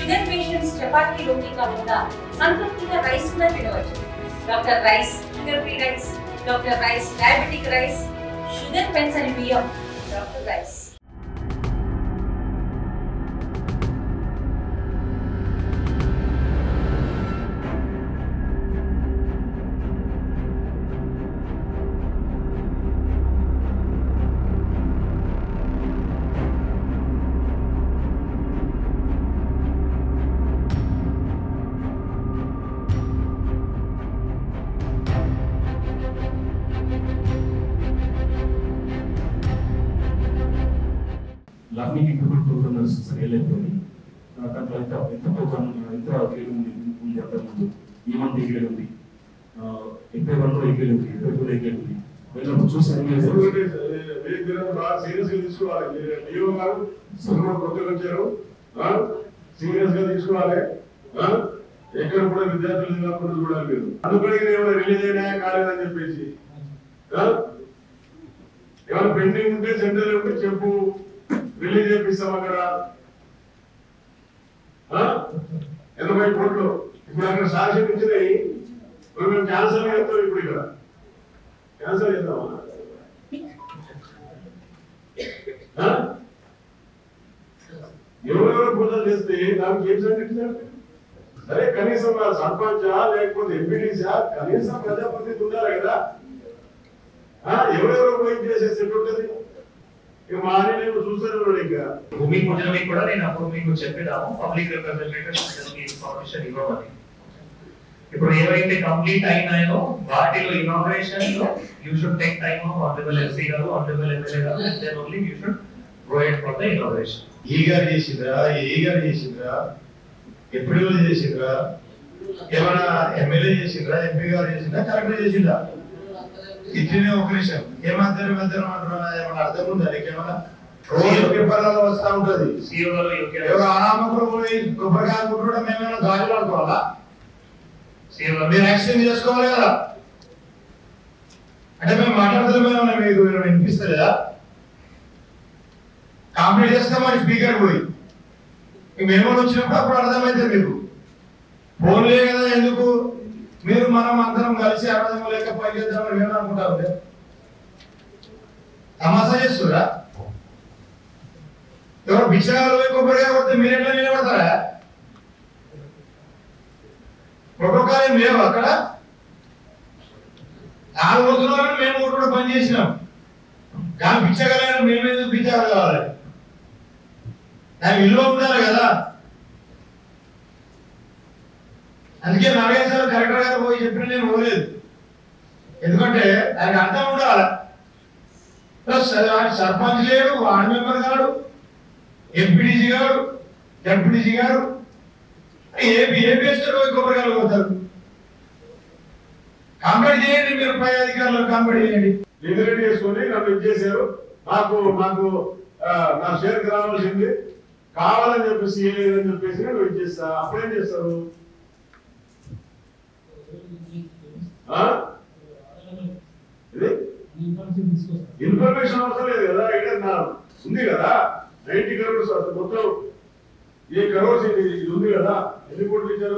Sugar patients chapati రోటీ కాకుండా సంతృప్తిగా rice కూడా తినవచ్చు. Doctor rice, sugar free rice, doctor rice diabetic rice, sugar పెన్సని బియ్యం, doctor rice. Learning improvement programme సరిగ్గా దాంట్లో ఎంత ప్రోగ్రామ్ ఎంత గ్రేడ్ ఉంది అంతకుముందు ఈ మంత్ ఏ గ్రేడ్ ఉంది, 81లో ఏ గ్రేడ్ ఉంది, 22లో ఏ గ్రేడ్ ఉంది వెళ్ళినప్పుడు చూసాను. సీరియస్గా తీసుకోవాలి. డిఓ గారు కొత్తగా వచ్చారు, సీరియస్ గా తీసుకోవాలి. ఎక్కడ కూడా విద్యార్థులు కాకుండా చూడాలి. మీరు అందుకని ఏమైనా రిలీజ్ అయినా కాలేదని చెప్పేసి ఏమైనా పెండింగ్ ఉంటే సెంటర్ ఉంటే చెప్పు, రిలీజ్ చేపిస్తాం. అక్కడ 80 కోట్లు ఇప్పుడు అక్కడ సాక్ష్యం ఇచ్చినాయి. ఇప్పుడు మేము క్యాన్సర్ చేస్తాం. ఇప్పుడు ఇక్కడ క్యాన్సర్ చేద్దామా? ఎవరెవరో పూజలు చేస్తే దానికి ఏం సర్టిఫికేట్? సరే కనీసం సర్పంచా లేకపోతే ఎంపీటీసా కనీసం ప్రజాప్రతినిధి ఉండాలి కదా. ఎవరెవరో పోయి చేసేసి ఉంటుంది. భూమి పూజలకి కూడా నేను అప్పుడు మీకు చెప్పేదాము పబ్లిక్ రిప్రజెంటేటివ్ ఇన్ఫర్మేషన్ ఇవ్వమని. ఇప్పుడు ఏవైతే కంప్లీట్ అయినాయో వాటిలో ఇనాగ్రేషన్ లో you should take time of honourable SC గారు, ఆనరబుల్ ఎమ్మెల్యే గారు, and then only you should go ahead for the inauguration. ఈ గారు చేసిండ్రా, ఏ గారు చేసిండ్రా, ఎప్పుడు చేసిండ్రా, ఏమైనా ఎమ్మెల్యే చేసిండ్రా, ఎంపీ గారు చేసిండ్రా, కలెక్టర్ చేసిండ్రా? ఇట్లనే ఒక నిమిషం ఏమంటారు అంటున్నా ఏమన్నా అర్థం ఉందా? ఏమన్నా రోజు పేపర్లలో వస్తా ఉంటది. ఎవరు అనామకులు పోయి కొబ్బరికాయ కుట్టడం మేమేమైనా గాలిలో అనుకోవాలా? మీరు యాక్షన్ చేసుకోవాలి కదా. అంటే మేము మాట్లాడుతున్నాం, మీకు వినిపిస్తలేదా? కంప్లీట్ చేస్తామని స్పీకర్ పోయి మేమేమో వచ్చినప్పుడు అప్పుడు అర్థమైతే మీకు ఫోన్లే కదా. ఎందుకు మీరు మనం అందరం కలిసి అర్థం లేక పని చేద్దామని మేము అనుకుంటారు. తమాషా చేస్తురా? ఎవరు బిచ్చగాలు పోయి కొబ్బరిగా కొడితే మీరు ఎట్లా నిలబడతారా? ప్రోటోకాల్ ఏం లేవు అక్కడ. ఆరు పోతున్నారని మేము కూడా పని చేసినాం. కానీ బిచ్చగలైన మేమేందుకు బిచ్చగాలు కావాలి? దాని విలువ ఉండాలి కదా. అందుకే నాగేశ్వర సార్ కలెక్టర్ గారు పోయి చెప్పిన నేను పోలేదు. ఎందుకంటే దానికి అర్థం ఉండాలి. సర్పంచ్ లేడు, వార్డు మెంబర్ గారు, ఎంపీడీసీ గారు, ఎంపీడీసీ గారు ఏపీఎస్తో పోయి కొబ్బరికాయలు పోతారు. కంప్లైంట్ చేయండి, మీరు పై అధికారులు కంప్లైంట్ చేయండి. రిగ్రెట్ చేసుకొని నన్ను ఇచ్చేసారు, మాకు మాకు నా షేర్కి రావాల్సింది కావాలని చెప్పేసి అని చెప్పేసి నువ్వు ఇచ్చేస్తా. అప్పుడేం చేస్తారు? ఇన్ఫర్మేషన్ అవసరం లేదు కదా. ఇక్కడ ఉంది కదా 90 crores మొత్తం ఏ crores ఇది ఉంది కదా. ఎన్ని కోట్లు ఇచ్చారు?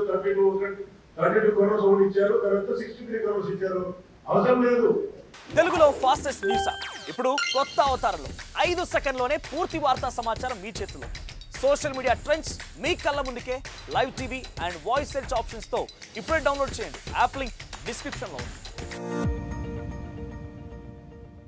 32 crores ఒకటి ఇచ్చారు, తర్వాత 63 crores ఇచ్చారు. అవసరం లేదు. తెలుగులో ఫాస్టెస్ట్ న్యూస్ ఇప్పుడు కొత్త అవతారంలో 5 సెకండ్లోనే పూర్తి వార్తా సమాచారం మీ చేతిలో. సోషల్ మీడియా ట్రెండ్స్ మీ కళ్ళ ముందుకే live TV and voice search ఆప్షన్స్తో ఇప్పుడే డౌన్లోడ్ చేయండి. యాప్ లింక్ డిస్క్రిప్షన్లో ఉంది.